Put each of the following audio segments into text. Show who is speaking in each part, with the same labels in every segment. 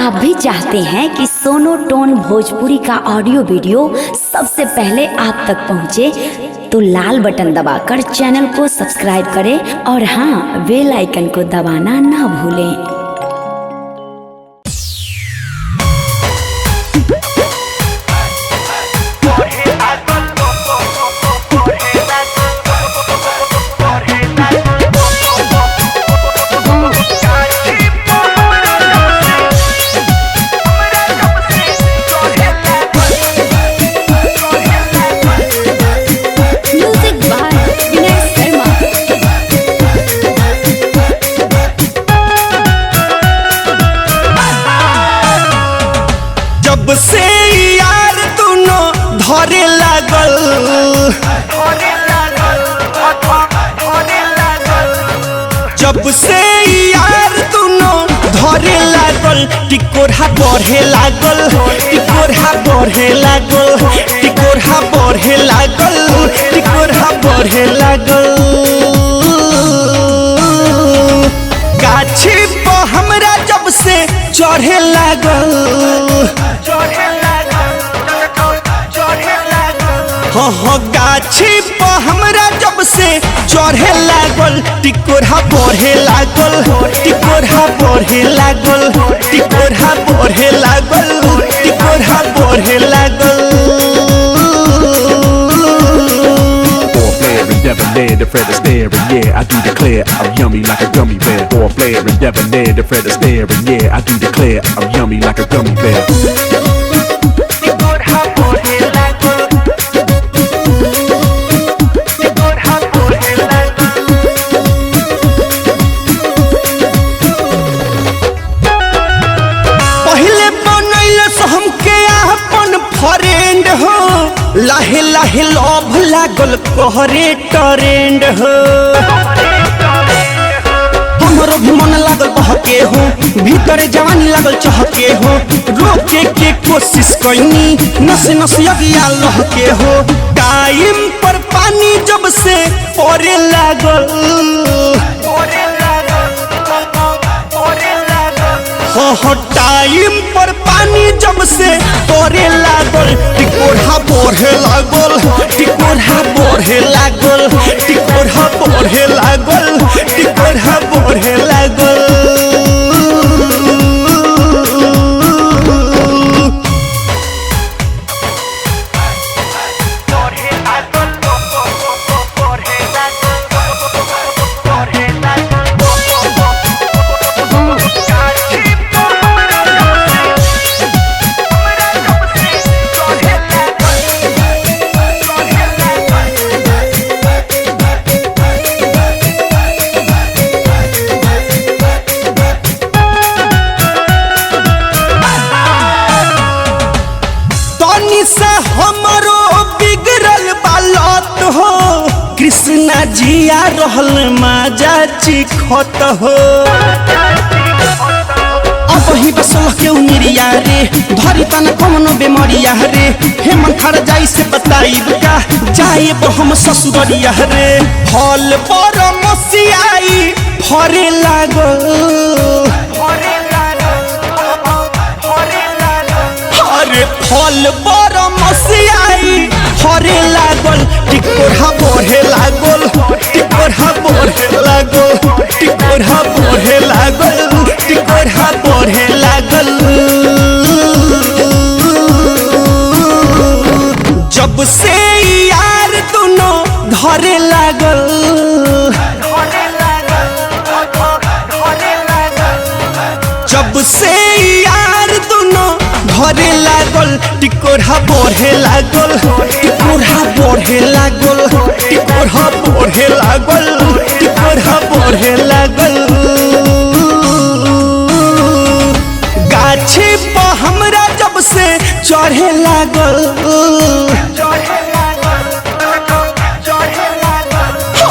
Speaker 1: आप भी चाहते हैं कि सोनो टोन भोजपुरी का ऑडियो वीडियो सबसे पहले आप तक पहुंचे, तो लाल बटन दबाकर चैनल को सब्सक्राइब करें और हाँ, बेल आइकन को दबाना ना भूलें।
Speaker 2: जब से यार तूनो धरे लागल, जब से यार तूनो धरे लागल, टिकोरा बढ़े लागल, टिकोरा बढ़े लागल, टिकोरा बढ़े लागल, टिकोरा बढ़े लागल। गाछी पर हमरा जब से चढ़े लागल, हाँ गाछी पर हमरा जब से चढ़े लागल, टिकोरा बढ़े लागल, टिकोरा बढ़े लागल, टिकोरा बढ़े लागल, टिकोरा बढ़े लागल।
Speaker 3: Debonair, the Fred Astaire, and yeah, I do declare I'm yummy like a gummy bear. Or Blair and debonair, the Fred Astaire, and yeah, I do declare I'm yummy like a gummy bear.
Speaker 2: पहले बनैले से हमके अपन friend हो, लाहे लाहे love लागल कहरे ट्रेंड हो। हमरो भी मन लागल बहके हो, भीतर जवानी लागल चहके हो। रोके के कोशिश कैनी, नस नस अगिया लहके हो। टाइम पर पानी जब से पड़े लागल, हो टाइम पर पानी जब से पड़े लागल, टिकोरा बढ़े लागल, टिकोरा बढ़े लागल, टिकोरा बढ़े लागल, टिकोरा बढ़े लागल। से हमरो बिगड़ल बालत हो, कृष्णा जिया रहल माजा चिखत हो। अब ही बसल के उमिरिया रे, धरी तना कमनो बेमरिया रे। हेमंत खड़ जाई से बताइब का, जाए हम ससुरिया रे। फल पर मसियाई फरे लागल, अरे फल पर मसियाई फरे लागल, टिकोरा बढ़े लागल, टिकोरा बढ़े लागल, टिकोरा बढ़े लागल, टिकोरा बढ़े लागल। जब से यार तूनो धरे लागल, जब से यार तूनो धरे लागल, टिकोरा बढ़े लागल, टिकोरा बढ़े लागल, टिकोरा बढ़े लागल, टिकोरा बढ़े लागल। गाछी पर हमरा जब से चढ़े लागल,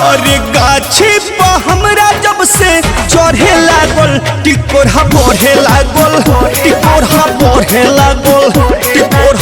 Speaker 2: अरे गाछी पर हमरा जब से चढ़े लागल, टिकोरा बढ़े लागल, टिकोरा बढ़े लागल, टिकोरा